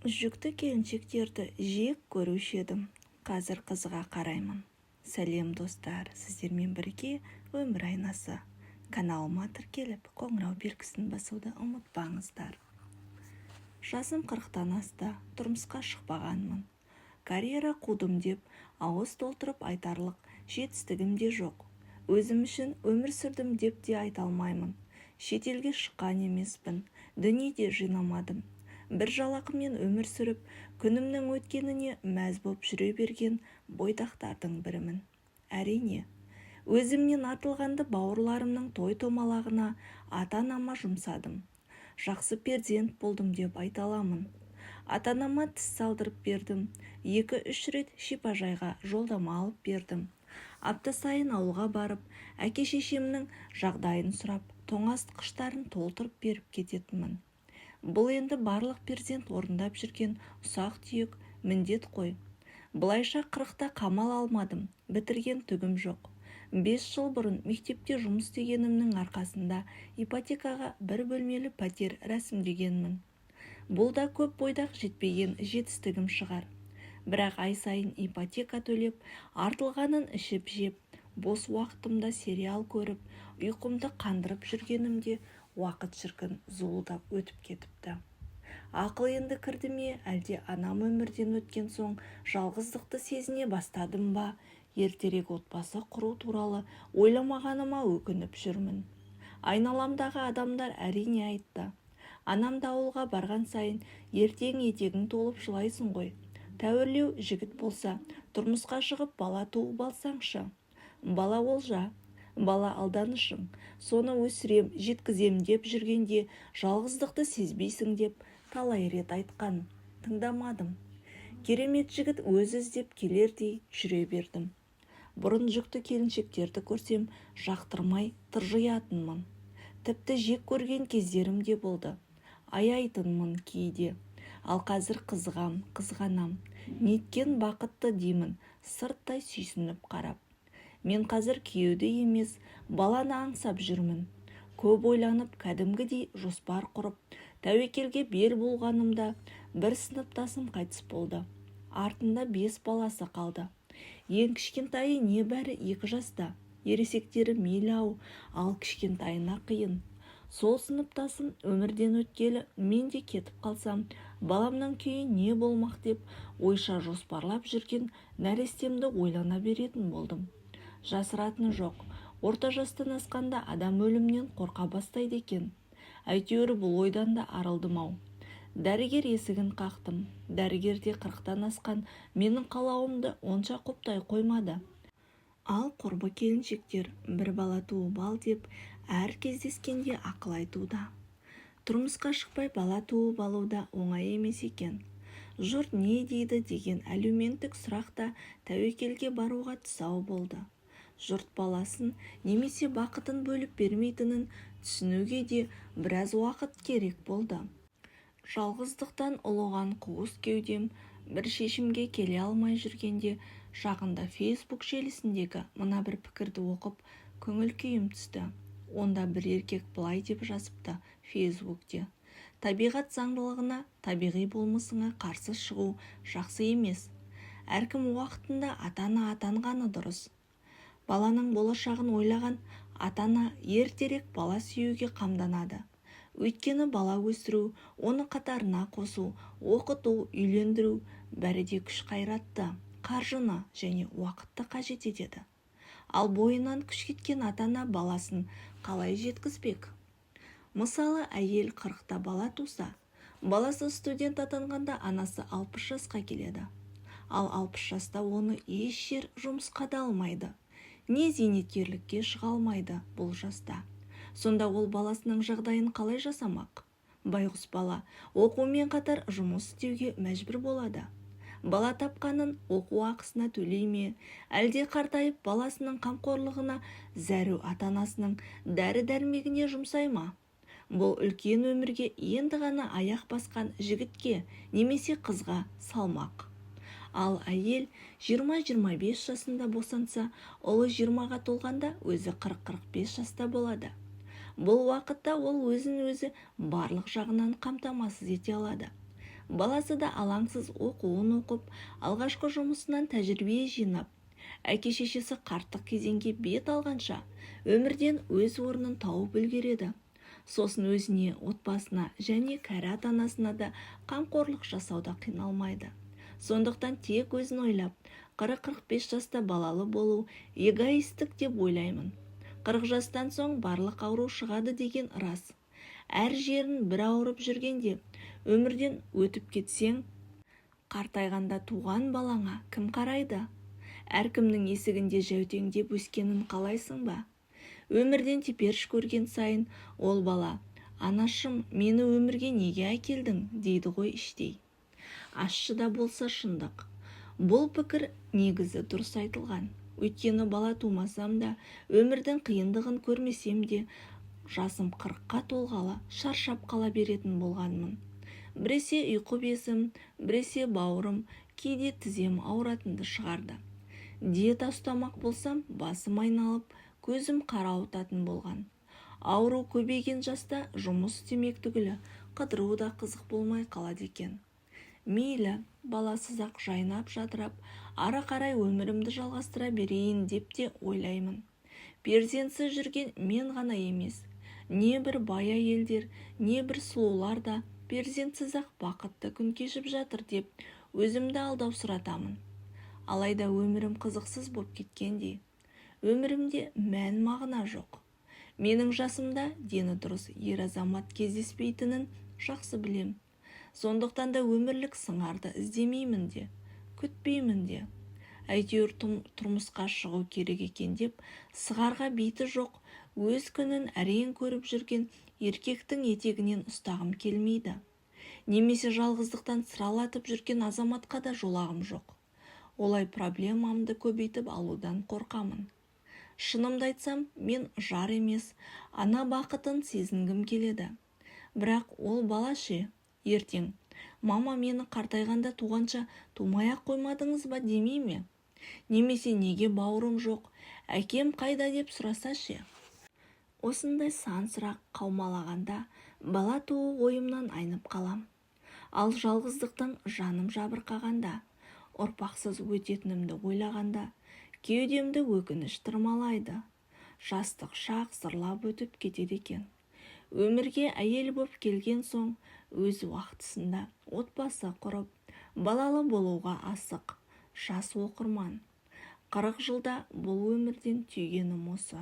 Жүкті келіншектерді жек көруші едім. Қазір қызға қараймын. Сәлем достар, сіздермен бірге өмір айнасы. Каналыма тіркеліп, қоңырау белгісін басуды ұмытпаңыздар. Жасым 40-тан асты, тұрмысқа шықпағанмын. Карьера қудым деп, ауыз толтырып айтарлық жетістігім де жоқ. Өзім үшін өмір сүрдім деп те айта алмаймын. Шетелге шыққан емеспін, дүниеде жинамадым. Бір жалақымен өмір сүріп, күнімнің өткеніне мәз боп жүре берген бойдақтардың бірімін. Әрине, өзімнен артылғанды бауырларымның той-томалағына ата-анама жұмсадым. Жақсы перзент болдым деп айта аламын. Ата-анама тіс салдырып бердім, 2-3 рет шипажайға жолдама алып бердім. Апта сайын ауылға барып, әке-шешемнің жағдайын сұрап, тоңазытқыштарын толтырып беріп кететінмін. Бұл енді барлық перзент орындап жүрген ұсақ-түйек міндет қой. Бұлайша 40-та қамал алмадым, бітірген түгім жоқ. 5 жыл бұрын мектепте жұмыс істегенімнің арқасында ипотекаға 1 бөлмелі пәтер рәсімдегенмін. Бұл да көп бойдақ жетпеген жетістігім шығар. Бірақ ай сайын ипотека төлеп, артылғанын ішіп-жеп, бос уақытымда сериал көріп, ұйқымды қандырып жүргенімде уақыт шіркін зуылдап өтіп кетіпті. Ақыл енді кірді ме, әлде анам өмірден өткен соң жалғыздықты сезіне бастадым ба, ертерек отбасы құру туралы ойламағаныма өкініп жүрмін. Айналамдағы адамдар әрине айтты. Анам да ауылға барған сайын ертең етегің толып жылайсың ғой. Тәуірлеу жігіт болса, тұрмысқа шығып бала туып алсаңшы. Бала олжа, бала алданышың, соны өсірем, жеткізем деп жүргенде жалғыздықты сезбейсің деп талай рет айтқан. Тыңдамадым. Керемет жігіт өз іздеп келердей жүре бердім. Бұрын жүкті келіншектерді көрсем жақтырмай тыржиятынмын. Тіпті жек көрген кездерім де болды. Аяйтынмын кейде. Ал қазір қызғанам. Неткен бақытты деймін, сырттай сүйсініп қарап. Мен қазір күйеуді емес, баланы аңсап жүрмін. Көп ойланып, кәдімгідей жоспар құрып, тәуекелге бел болғанымда бір сыныптасым қайтыс болды. Артында 5 баласы қалды. Ең кішкентайы небәрі 2 жаста. Ересектері мейлі-ау, ал кішкентайына қиын. Сол сыныптасым өмірден өткелі, мен де кетіп қалсам, баламның күйі не болмақ деп ойша жоспарлап жүрген нәрестемді ойлана беретін болдым. Жасыратыны жоқ, орта жастан асқанда адам өлімнен қорқа бастайды екен. Әйтеуір бұл ойдан да арылдым-ау. Дәрігер есігін қақтым. Дәрігер де 40-тан асқан менің қалауымды онша құптай қоймады. Ал құрбы келіншектер бір бала туып ал деп әр кездескенде ақыл айтуда. Тұрмысқа шықпай бала туып алуда оңай емес екен. Жұрт не дейді деген әлеуметтік сұрақта тәуекелге баруға тұсау болды. Жұрт баласын немесе бақытын бөліп бермейтінін түсінуге де біраз уақыт керек болды. Жалғыздықтан ұлыған қуыс кеудем бір шешімге келе алмай жүргенде жақында Facebook желісіндегі мына бір пікірді оқып көңіл күйім түсті. Онда бір еркек былай деп жазыпты Facebookте. Табиғат заңдылығына, табиғи болмысыңа қарсы шығу жақсы емес. Әркім уақытында ата-ана атанғаны дұрыс. Баланың болашағын ойлаған ата-ана ертерек бала сүюге қамданады. Өйткені бала өсіру, оны қатарына қосу, оқыту, үйлендіру бәрі де күш қайратты, қаржыны және уақытты қажет етеді. Ал бойынан күш кеткен ата-ана баласын қалай жеткізбек? Мысалы, әйел 40-та бала туса, баласы студент атанғанда анасы 60 жасқа келеді. Ал 60 жаста оны еш жер жұмысқа да алмайды. Не зейнеткерлікке шыға алмайды бұл жаста. Сонда ол баласының жағдайын қалай жасамақ? Байғұс бала оқумен қатар жұмыс істеуге мәжбүр болады. Бала тапқанын оқу ақысына төлей ме, әлде қартайып баласының қамқорлығына зәру ата-анасының дәрі-дәрмегіне жұмсай ма? Бұл үлкен өмірге енді ғана аяқ басқан жігітке немесе қызға салмақ. Ал әйел 20-25 жасында босанса, ұлы 20-ға толғанда өзі 40-45 жаста болады. Бұл уақытта ол өзін-өзі барлық жағынан қамтамасыз ете алады. Баласы да алаңсыз оқуын оқып, алғашқы жұмысынан тәжірибе жинап, әке-шешесі қарттық кезеңге бет алғанша өмірден өз орнын тауып үлгереді. Сосын өзіне, отбасына және кәрі ата-анасына да қамқорлық жасауда қиналмайды. Сондықтан тек өзін ойлап, 40-45 жаста балалы болу эгоистік деп ойлаймын. 40 жастан соң барлық ауру шығады деген рас. Әр жерін бір ауырып жүргенде, өмірден өтіп кетсең, қартайғанда туған балаңа кім қарайды? Әркімнің есігінде жәутеңдеп өскенін қалайсың ба? Өмірден теперіш көрген сайын ол бала, анашым, мені өмірге неге әкелдің, дейді ғой іштей. Ащы да болса шындық. Бұл пікір негізі дұрыс айтылған. Өйткені бала тумасам да, өмірдің қиындығын көрмесем де, жасым 40-қа толғалы шаршап қала беретін болғанмын. Біресе ұйқы безім, біресе бауырым, кейде тізем ауыратынды шығарды. Диета ұстамақ болсам, басым айналып, көзім қарауытатын болған. Ауру көбейген жаста жұмыс істемек түгілі қыдыру да қызық болмай қалады екен. Мейлі, баласыз-ақ жайнап жадырап, ары қарай өмірімді жалғастыра берейін деп те ойлаймын. Перзентсіз жүрген мен ғана емес, не бір бай әйелдер, не бір сұлулар да перзентсіз-ақ бақытты күн кешіп жатыр деп өзімді алдаусыратамын. Алайда өмірім қызықсыз боп кеткендей. Өмірімде мән мағына жоқ. Менің жасымда дені дұрыс ер азамат кездеспейтінін жақсы білем. Сондықтан да өмірлік сыңарды іздемеймін де, күтпеймін де. Әйтеуір тұрмысқа шығу керек екен деп, сығарға бейті жоқ, өз күнін әрең көріп жүрген еркектің етегінен ұстағым келмейді. Немесе жалғыздықтан сыралатып жүрген азаматқа да жолағым жоқ. Олай проблемамды көбейтіп алудан қорқамын. Шынымды айтсам, мен жар емес, ана бақытын сезінгім келеді. Бірақ ол бала ше, ертең, мама мені қартайғанда туғанша тумай-ақ қоймадыңыз ба демей ме? Немесе неге бауырым жоқ, әкем қайда деп сұраса ше? Осындай сан сұрақ қаумалағанда бала туу ойымнан айнып қалам. Ал жалғыздықтан жаным жабырқағанда, ұрпақсыз өтетінімді ойлағанда, кеудемді өкініш тырмалайды. Жастық шақ зырлап өтіп кетеді екен. Өмірге әйел боп келген соң, өз уақытысында отбасы құрып, балалы болуға асық, жас оқырман. 40 жылда бұл өмірден түйгенім осы.